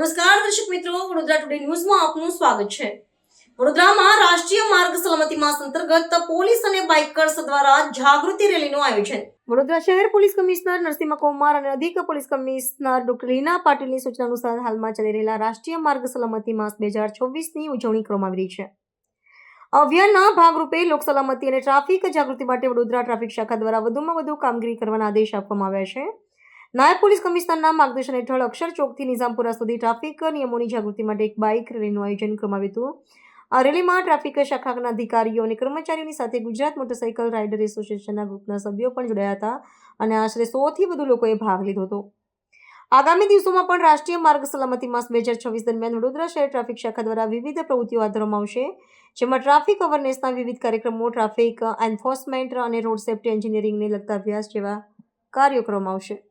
નમસ્કાર દર્શક મિત્રો, વડોદરા ટુડે ન્યૂઝમાં આપનું સ્વાગત છે। વડોદરામાં રાષ્ટ્રીય માર્ગ સલામતી માસ અંતર્ગત પોલીસ અને બાઇકર્સ દ્વારા જાગૃતિ રેલીનું આયોજન। વડોદરા શહેર પોલીસ કમિશનર નરસિંહ કુમાર અને અધિક પોલીસ કમિશનર ડોક્ટર લીના પાટીલની સૂચના અનુસાર હાલમાં ચાલી રહેલા રાષ્ટ્રીય માર્ગ સલામતી માસ 2024ની ઉજવણી કરવામાં આવી રહી છે। અભિયાનના ભાગરૂપે લોક સલામતી અને ટ્રાફિક જાગૃતિ માટે વડોદરા ટ્રાફિક શાખા દ્વારા વધુમાં વધુ કામગીરી કરવાના આદેશ આપવામાં આવ્યા છે। નાયબ પોલીસ કમિશનરના માર્ગદર્શન હેઠળ અક્ષર ચોકથી નિઝામપુરા સુધી ટ્રાફિક નિયમોની જાગૃતિ માટે એક બાઇક રેલીનું આયોજન કરવામાં આવ્યું હતું। આ રેલીમાં ટ્રાફિક શાખાના અધિકારીઓ અને કર્મચારીઓની સાથે ગુજરાત મોટરસાઇકલ રાઇડર એસોસિએશનના ગ્રુપના સભ્યો પણ જોડાયા હતા અને આશરે 100થી વધુ લોકોએ ભાગ લીધો હતો। આગામી દિવસોમાં પણ રાષ્ટ્રીય માર્ગ સલામતી માસ 2024 દરમિયાન વડોદરા શહેર ટ્રાફિક શાખા દ્વારા વિવિધ પ્રવૃત્તિઓ હાથ ધરવામાં આવશે, જેમાં ટ્રાફિક અવેરનેસના વિવિધ કાર્યક્રમો, ટ્રાફિક એન્ફોર્સમેન્ટ અને રોડ સેફ્ટી એન્જિનિયરિંગને લગતા અભ્યાસ જેવા કાર્યો કરવામાં આવશે।